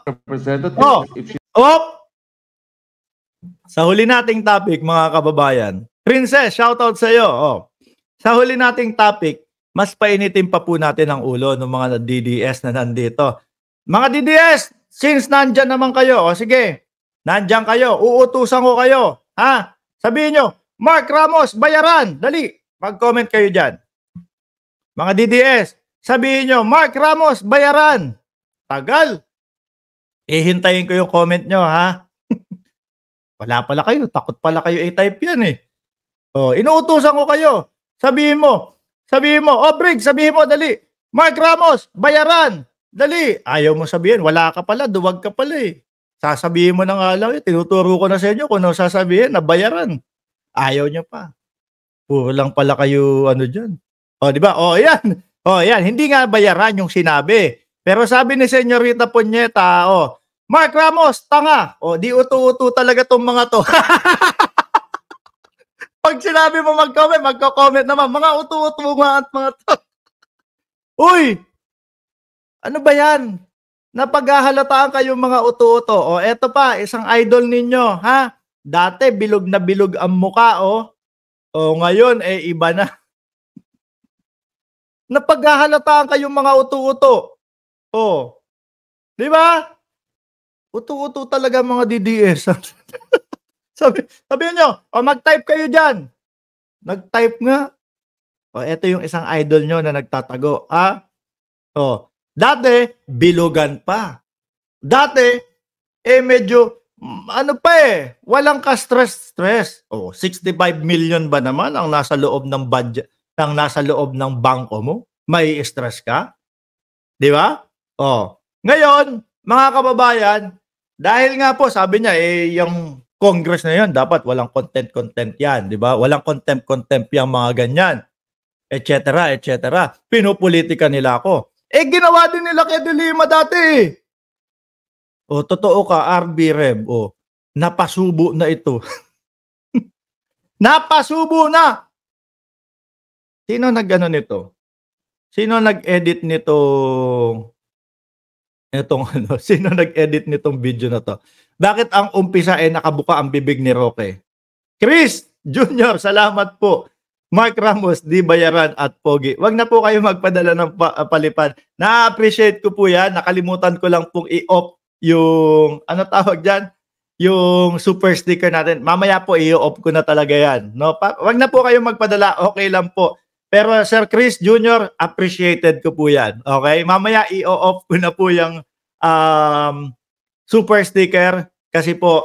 Representative, if she... Sa huli nating topic, mga kababayan, Princess, shoutout sa iyo. Sa huli nating topic, mas painitin pa po natin ang ulo ng mga DDS na nandito. Mga DDS, since nandyan naman kayo, sige, nandyan kayo, uutusan ko kayo. Ha? Sabihin nyo, Mark Ramos, bayaran. Dali, mag-comment kayo dyan. Mga DDS, sabihin nyo, Mark Ramos, bayaran. Tagal. Hintayin ko yung comment nyo, ha? Wala pala kayo, takot pala kayo i-type yan eh. Inuutusan ko kayo. Sabihin mo, Brig, sabihin mo, dali. Mark Ramos, bayaran. Dali. Ayaw mo sabihin, wala ka pala, duwag ka pala eh. Sasabihin mo na nga lang, tinuturo ko na sa inyo kung ano sasabihin na bayaran. Ayaw nyo pa. Puro lang pala kayo, dyan. Di ba? Yan. Hindi nga bayaran yung sinabi. Pero sabi ni Senyorita Punyeta, Mark Ramos, tanga. Di utu-utu talaga tong mga to. Pag sinabi mo mag-comment, magko-comment naman. Mga utu-utu mga to. Uy! Ano ba yan? Napaghahalataan kayong mga utu-utu. Eto pa, isang idol ninyo, ha? Dati, bilog na bilog ang muka, ngayon, iba na. Napaghahalataan kayong mga utu-utu. Di ba? Utu-utu talaga mga DDS. Sabihin nyo, mag-type kayo dyan. Nag-type nga. Ito yung isang idol nyo na nagtatago. Dati, bilugan pa. Dati, medyo, walang ka-stress. 65 million ba naman ang nasa loob ng budget, ang nasa loob ng bangko mo? May stress ka? Di ba? Ngayon, mga kababayan, dahil nga po, sabi niya, yung Congress na yan, dapat walang content yan, di ba? Walang contempt yung mga ganyan, etc. Pinupolitika nila ako. Ginawa din nila kay De Lima dati. Totoo ka, RB Rev. Napasubo na ito. Napasubo na! Sino nag-ano nito? Sino nag-edit nito? Sino nag-edit nitong video na to? Bakit ang umpisa nakabuka ang bibig ni Roque? Chris Jr., salamat po. Mark Ramos, di bayaran at pogi. Wag na po kayo magpadala ng palipad. Na-appreciate ko po yan. Nakalimutan ko lang pong i-off yung, tawag dyan? Yung super sticker natin. Mamaya po i-off ko na talaga yan. No? Wag na po kayo magpadala. Okay lang po. Pero Sir Chris Jr., appreciated ko po yan. Okay? Mamaya i-off ko na po yung super sticker kasi po,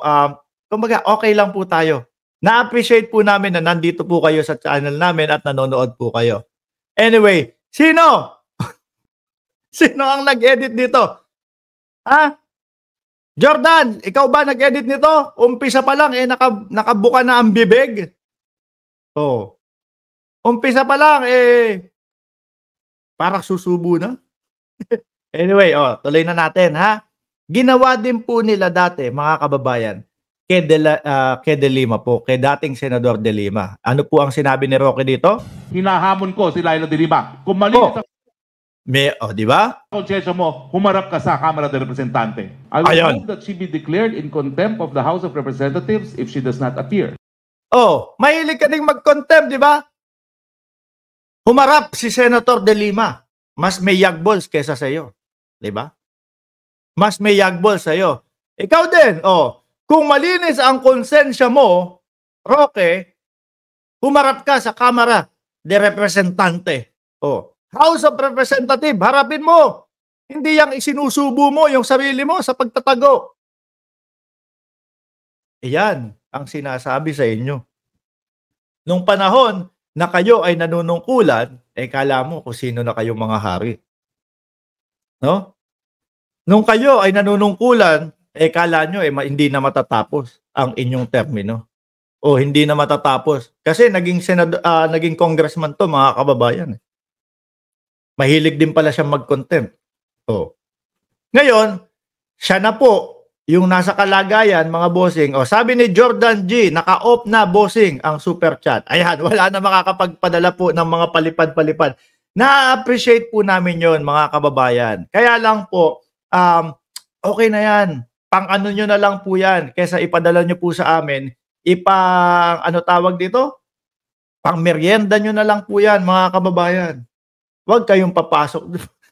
kumbaga okay lang po tayo. Na-appreciate po namin na nandito po kayo sa channel namin at nanonood po kayo. Anyway, sino? Sino ang nag-edit dito? Ha? Jordan, ikaw ba nag-edit nito? Umpisa pa lang, nakabuka na ang bibig. Umpisa pa lang, parang susubo na. Anyway, tuloy na natin, ha? Ginawa din po nila dati, mga kababayan, kay De Lima po, kay dating Senador De Lima. Ano po ang sinabi ni Roque dito? Hinahamon ko si Laila De Lima. Kung malinis di ba? Konsensya mo, humarap ka sa Kamara de Representante. I will hope that she be declared in contempt of the House of Representatives if she does not appear. Mahilig ka ding mag-contempt, di ba? Humarap si Senator De Lima. Mas may yagbols kesa sa iyo. Di ba? Mas may yagbols sa iyo. Ikaw din, kung malinis ang konsensya mo, Roque, humarap ka sa Kamara de Representante. House of Representative, harapin mo. Hindi yang isinusubo mo yung sarili mo sa pagtatago. Iyan ang sinasabi sa inyo. Nung panahon na kayo ay nanunungkulan, kala mo kung sino na kayong mga hari. No? Nung kayo ay nanunungkulan, kala nyo hindi na matatapos ang inyong termino. Hindi na matatapos. Kasi naging congressman to, mga kababayan. Mahilig din pala siya mag-contempt. Ngayon, siya na po yung nasa kalagayan, mga bossing. Sabi ni Jordan G, naka-off na, bossing, ang super chat. Ayan, wala na makakapagpadala po ng mga palipad-palipad. Na-appreciate po namin yon, mga kababayan. Kaya lang po, okay na yan. Pang-ano nyo na lang po yan. Kesa ipadala nyo po sa amin, ano tawag dito? Pang-merienda nyo na lang po yan, mga kababayan. Huwag kayong papasok.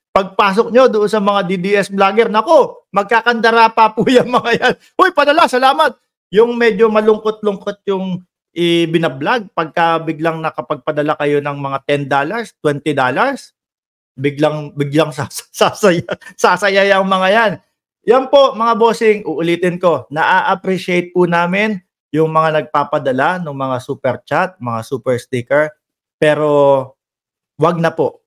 Pagpasok nyo doon sa mga DDS vlogger, nako, magkakandara pa po yan mga yan. Uy, padala, salamat. Yung medyo malungkot-lungkot yung binablog, pagka biglang nakapagpadala kayo ng mga $10, $20, biglang sasaya yung mga yan. Yan po mga bossing, uulitin ko, na-appreciate po namin yung mga nagpapadala ng mga super chat, mga super sticker, pero wag na po.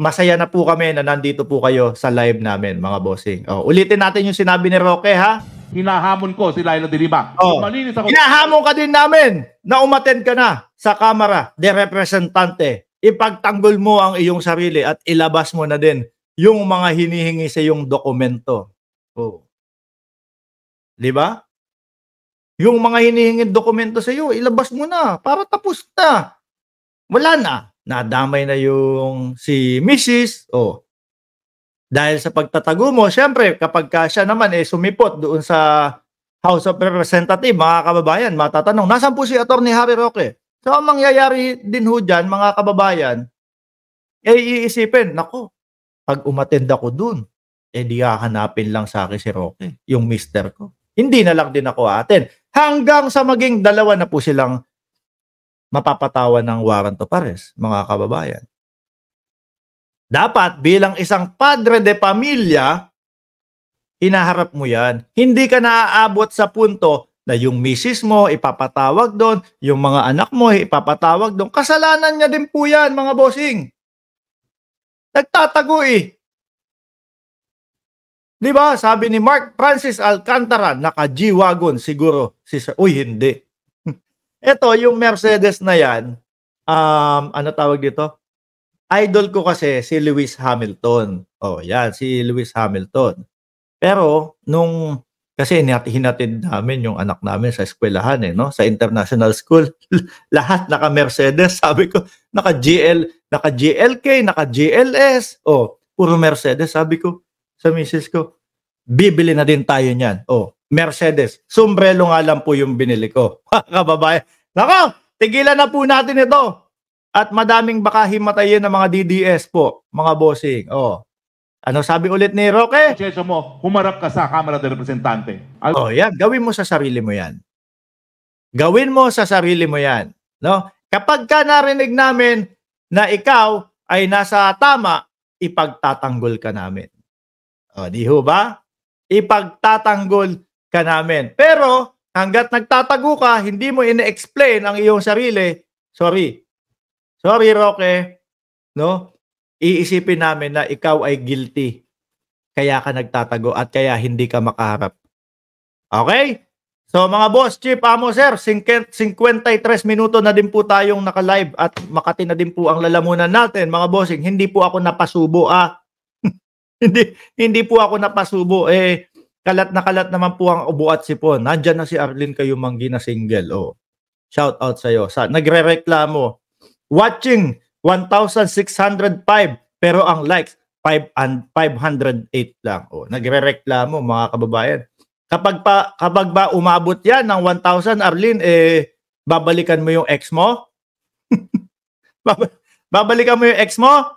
Masaya na po kami na nandito po kayo sa live namin, mga bossing. Ulitin natin yung sinabi ni Roque, ha? Hinahamon ko si Laila de Lima. Malinis ako. Hinahamon ka din namin na umattend ka na sa Kamara de Representante. Ipagtanggol mo ang iyong sarili at ilabas mo na din yung mga hinihingi sa iyong dokumento. Di ba? Yung mga hinihinging dokumento sa iyo, ilabas mo na para tapos na. Wala na. Nadamay na yung si Mrs. Dahil sa pagtatago mo, syempre, kapag siya naman sumipot doon sa House of Representatives, mga kababayan, matatanong, nasan po si Atty. Harry Roque? So, ang mangyayari din ho dyan, mga kababayan, iisipin, nako, pag umattend ako dun, di hahanapin lang sa akin si Roque, yung mister ko. Hindi na lang din ako attend. Hanggang sa maging dalawa na po silang mapapatawan ng warrant of arrest, mga kababayan. Dapat bilang isang padre de pamilya, hinaharap mo yan. Hindi ka naaabot sa punto na yung misis mo ipapatawag doon, yung mga anak mo ipapatawag doon. Kasalanan niya din po yan, mga bossing. Nagtatago Di ba? Sabi ni Mark Francis Alcantara, naka-G-Wagon siguro. Uy, hindi. Ito, yung Mercedes na yan, ano tawag dito? Idol ko kasi si Lewis Hamilton. Yan, si Lewis Hamilton. Pero, kasi hinatid namin yung anak namin sa eskwelahan no? Sa international school. Lahat naka-Mercedes. Sabi ko, naka-GLK, naka-GLS. Puro Mercedes. Sabi ko sa misis ko, bibili na din tayo niyan. Mercedes. Sombrero nga lang po yung binili ko. Kababayan. Nako, tigilan na po natin ito. At madaming baka himatayin ng mga DDS po, mga bossing. Ano sabi ulit ni Roque? Checho mo, humarap ka sa Kamara de Representante. Yan. Gawin mo sa sarili mo yan. Gawin mo sa sarili mo yan. No? Kapag ka narinig namin na ikaw ay nasa tama, ipagtatanggol ka namin. Di ho ba? Ipagtatanggol ka namin. Pero, hanggat nagtatago ka, hindi mo ine-explain ang iyong sarili, sorry, Roque, no? Iisipin namin na ikaw ay guilty. Kaya ka nagtatago at kaya hindi ka makaharap. Okay? So mga boss, Chief, Amo, Sir, 53 minuto na din po tayong naka-live at Makati na din po ang lalamunan natin, mga bossing. Hindi po ako napasubo, hindi po ako napasubo. Kalat na kalat naman po ang ubo at sipon. Nandyan na si Arlene Kayumanggi na single. Shout out sa'yo. Nagre-reklamo. Watching 1,605 pero ang likes 508 lang. Nagrereklamo, mga kababayan. Kapag ba umabot yan ng 1,000, Arlene, babalikan mo yung ex mo? Babalikan mo yung ex mo?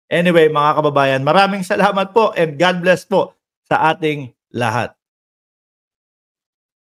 Anyway, mga kababayan, maraming salamat po and God bless po sa ating lahat.